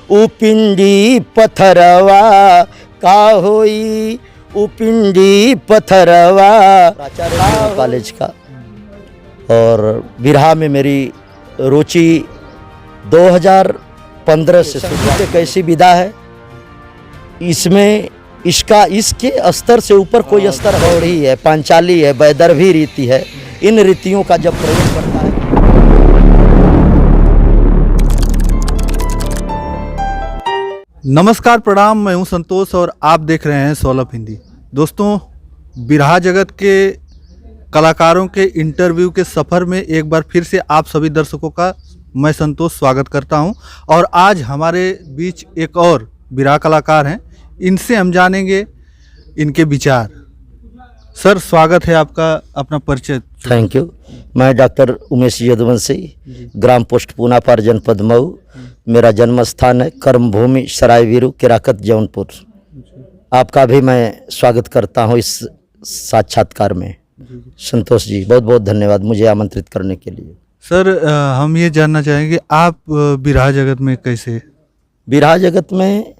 उपिंडी पथरवा का होई, उपिंडी पथरवा। प्राचार्य कॉलेज का, और बिरहा में मेरी रुचि 2015 से शुरू। कैसी विधा है, इसमें इसके स्तर से ऊपर कोई स्तर गौड़ी है, पांचाली है, वैदर्भी रीति है। इन रीतियों का जब प्रयोग करता है। नमस्कार, प्रणाम। मैं हूं संतोष और आप देख रहे हैं सोलफ हिंदी। दोस्तों, बिरहा जगत के कलाकारों के इंटरव्यू के सफ़र में एक बार फिर से आप सभी दर्शकों का मैं संतोष स्वागत करता हूं। और आज हमारे बीच एक और बिरहा कलाकार हैं, इनसे हम जानेंगे इनके विचार। सर, स्वागत है आपका, अपना परिचय। Thank you. मैं डॉक्टर उमेश यदुवंशी, ग्राम पोस्ट पूनापार, जनपद मऊ। मेरा जन्म स्थान है कर्मभूमि सरायवीरू, किराकत, जौनपुर। आपका भी मैं स्वागत करता हूं इस साक्षात्कार में। संतोष जी, बहुत बहुत धन्यवाद मुझे आमंत्रित करने के लिए। सर, हम ये जानना चाहेंगे आप बिरहा जगत में कैसे? बिरहा जगत में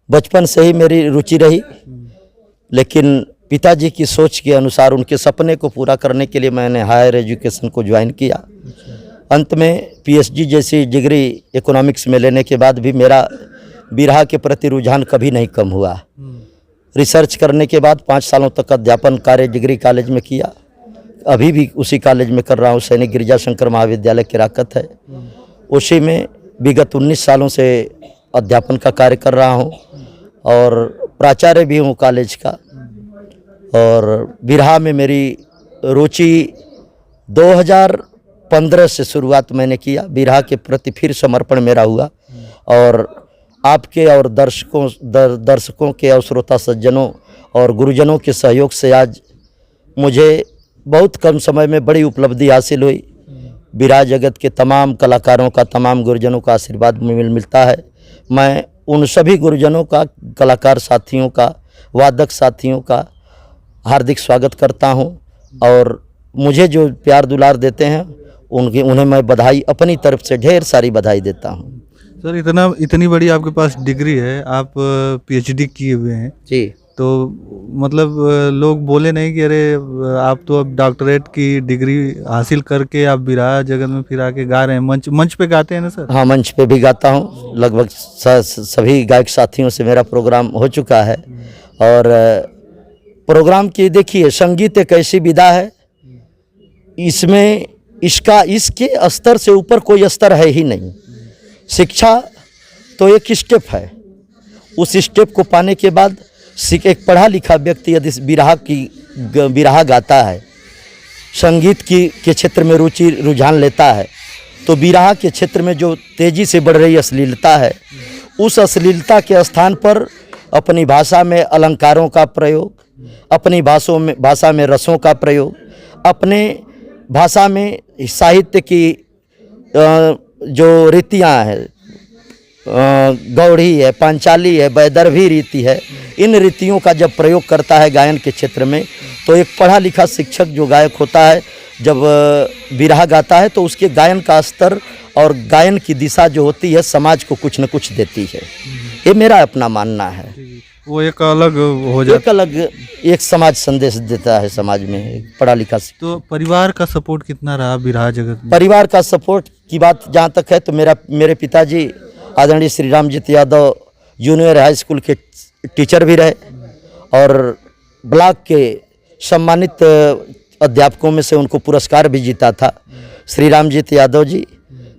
बचपन से ही मेरी रुचि रही, लेकिन पिताजी की सोच के अनुसार उनके सपने को पूरा करने के लिए मैंने हायर एजुकेशन को ज्वाइन किया। अंत में पीएचडी जैसी डिग्री इकोनॉमिक्स में लेने के बाद भी मेरा बिरहा के प्रति रुझान कभी नहीं कम हुआ। रिसर्च करने के बाद 5 सालों तक अध्यापन कार्य डिग्री कॉलेज में किया। अभी भी उसी कॉलेज में कर रहा हूँ, सैनिक गिरिजा शंकर महाविद्यालय किराकत है। उसी में विगत 19 सालों से अध्यापन का कार्य कर रहा हूँ और प्राचार्य भी हूँ कॉलेज का। और बिरहा में मेरी रुचि 2015 से शुरुआत मैंने किया। बिरहा के प्रति फिर समर्पण मेरा हुआ और आपके और दर्शकों के और श्रोता सज्जनों और गुरुजनों के सहयोग से आज मुझे बहुत कम समय में बड़ी उपलब्धि हासिल हुई। बिरहा जगत के तमाम कलाकारों का, तमाम गुरुजनों का आशीर्वाद मिलता है। मैं उन सभी गुरुजनों का, कलाकार साथियों का, वादक साथियों का हार्दिक स्वागत करता हूं और मुझे जो प्यार दुलार देते हैं उन्हें मैं बधाई, अपनी तरफ से ढेर सारी बधाई देता हूं। सर, इतनी बड़ी आपके पास डिग्री है, आप पीएचडी किए हुए हैं जी, तो मतलब लोग बोले नहीं कि अरे आप तो अब डॉक्टरेट की डिग्री हासिल करके आप बिरहा जगत में फिर आके गा रहे हैं? मंच पे गाते हैं ना सर? हाँ, मंच पे भी गाता हूँ। लगभग सभी गायक साथियों से मेरा प्रोग्राम हो चुका है। और प्रोग्राम की देखिए, संगीत एक ऐसी विधा है, इसमें इसके स्तर से ऊपर कोई स्तर है ही नहीं। शिक्षा तो एक स्टेप है, उस स्टेप को पाने के बाद एक पढ़ा लिखा व्यक्ति यदि बिरहा गाता है, संगीत के क्षेत्र में रुझान लेता है, तो बिरहा के क्षेत्र में जो तेजी से बढ़ रही अश्लीलता है, उस अश्लीलता के स्थान पर अपनी भाषा में अलंकारों का प्रयोग, अपनी भाषा में रसों का प्रयोग, अपने भाषा में साहित्य की जो रीतियाँ हैं, गौड़ी है, पांचाली है, वैदर्भी रीति है, इन रीतियों का जब प्रयोग करता है गायन के क्षेत्र में, तो एक पढ़ा लिखा शिक्षक जो गायक होता है, जब बिरहा गाता है तो उसके गायन का स्तर और गायन की दिशा जो होती है समाज को कुछ न कुछ देती है। ये मेरा अपना मानना है। वो एक अलग हो जाता है, एक समाज संदेश देता है समाज में पढ़ा लिखा। तो परिवार का सपोर्ट कितना रहा बिरहा जगत में? परिवार का सपोर्ट की बात जहाँ तक है तो मेरे पिताजी आदरणीय Shri Ramjeet Yadav junior high school के टीचर भी रहे और ब्लॉक के सम्मानित अध्यापकों में से उनको पुरस्कार भी जीता था। श्री रामजीत यादव जी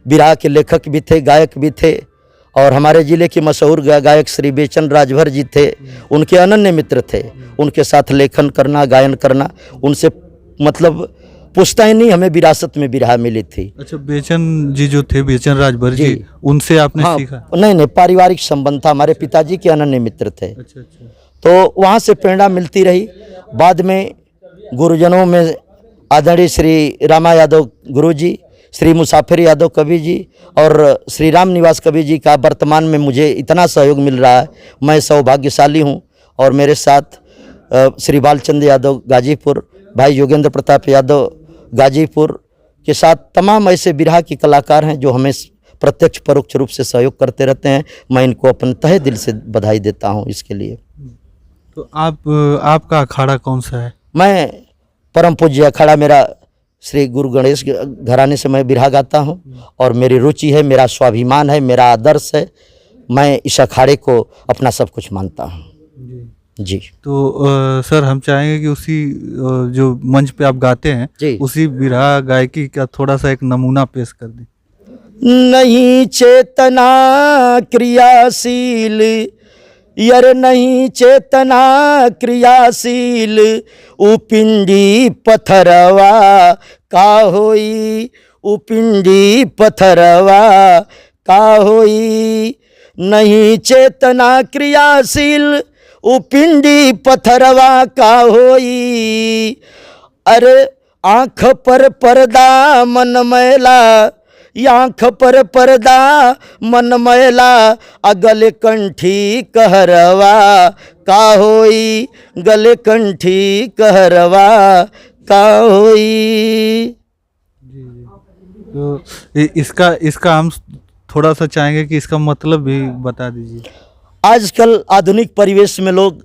बिरहा के लेखक भी थे, गायक भी थे और हमारे ज़िले के मशहूर गायक श्री बेचन राजभर जी थे, उनके अनन्य मित्र थे। उनके साथ लेखन करना, गायन करना, उनसे मतलब पुश्तैनी हमें विरासत में बिरहा मिली थी। अच्छा, बेचन जी जो थे, बेचन राजभर जी, उनसे आपने सीखा? नहीं, पारिवारिक संबंध था, हमारे पिताजी के अनन्य मित्र थे। अच्छा। तो वहाँ से प्रेरणा मिलती रही। बाद में गुरुजनों में आदरणीय श्री रामा यादव गुरु जी, श्री मुसाफिर यादव कवि जी और श्री राम निवास कवि जी का वर्तमान में मुझे इतना सहयोग मिल रहा है, मैं सौभाग्यशाली हूँ। और मेरे साथ श्री बालचंद यादव गाजीपुर, भाई योगेंद्र प्रताप यादव गाजीपुर के साथ तमाम ऐसे बिरहा के कलाकार हैं जो हमें प्रत्यक्ष परोक्ष रूप से सहयोग करते रहते हैं। मैं इनको अपने तहे दिल से बधाई देता हूँ इसके लिए। तो आपका अखाड़ा कौन सा है? मैं परम पूज्य अखाड़ा मेरा श्री गुरु गणेश घराने से मैं बिरहा गाता हूँ और मेरी रुचि है, मेरा स्वाभिमान है, मेरा आदर्श है। मैं इस अखाड़े को अपना सब कुछ मानता हूँ जी। तो सर हम चाहेंगे कि उसी जो मंच पे आप गाते हैं जी। उसी बिरहा गायकी का थोड़ा सा एक नमूना पेश कर दें। नहीं चेतना क्रियाशील, यर नहीं चेतना क्रियाशील, उपिंडी पत्थरवा का होई, उपिंडी पत्थरवा का होई। नहीं चेतना क्रियाशील, उपिंडी पत्थरवा का होई। अरे आँख पर पर्दा मन मैला, आँख पर पर्दा मन मैला, गले कंठी कहरवा का होई, गले कंठी कहरवा का होई। तो इसका हम थोड़ा सा चाहेंगे कि इसका मतलब भी बता दीजिए। आजकल आधुनिक परिवेश में लोग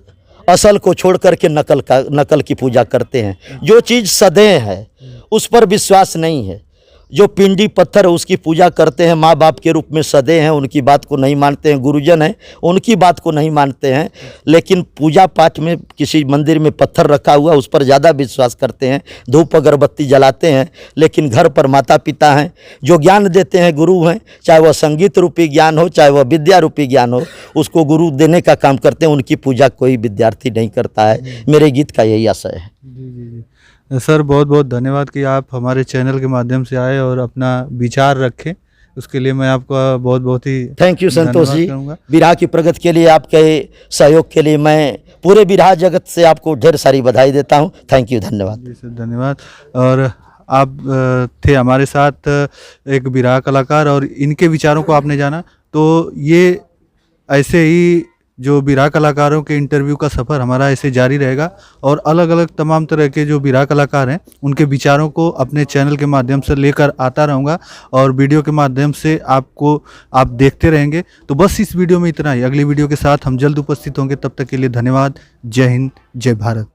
असल को छोड़ करके नकल की पूजा करते हैं। जो चीज़ सदैव है उस पर विश्वास नहीं है। जो पिंडी पत्थर है उसकी पूजा करते हैं, माँ बाप के रूप में सदे हैं, उनकी बात को नहीं मानते हैं, गुरुजन हैं उनकी बात को नहीं मानते हैं। लेकिन पूजा पाठ में किसी मंदिर में पत्थर रखा हुआ उस पर ज़्यादा विश्वास करते हैं, धूप अगरबत्ती जलाते हैं। लेकिन घर पर माता पिता हैं जो ज्ञान देते हैं, गुरु हैं, चाहे वह संगीत रूपी ज्ञान हो, चाहे वह विद्या रूपी ज्ञान हो, उसको गुरु देने का काम करते हैं। उनकी पूजा कोई विद्यार्थी नहीं करता है। मेरे गीत का यही आशय है। जी। सर बहुत बहुत धन्यवाद कि आप हमारे चैनल के माध्यम से आए और अपना विचार रखें, उसके लिए मैं आपका बहुत बहुत ही थैंक यू संतोष जी। बिरहा की प्रगति के लिए आपके सहयोग के लिए मैं पूरे बिरहा जगत से आपको ढेर सारी बधाई देता हूं। थैंक यू, धन्यवाद। जी सर धन्यवाद। और आप थे हमारे साथ एक बिरहा कलाकार और इनके विचारों को आपने जाना। तो ये ऐसे ही जो बिरहा कलाकारों के इंटरव्यू का सफ़र हमारा ऐसे जारी रहेगा और अलग अलग तमाम तरह के जो बिरहा कलाकार हैं उनके विचारों को अपने चैनल के माध्यम से लेकर आता रहूँगा और वीडियो के माध्यम से आप देखते रहेंगे। तो बस इस वीडियो में इतना ही। अगली वीडियो के साथ हम जल्द उपस्थित होंगे। तब तक के लिए धन्यवाद। जय हिंद, जय भारत।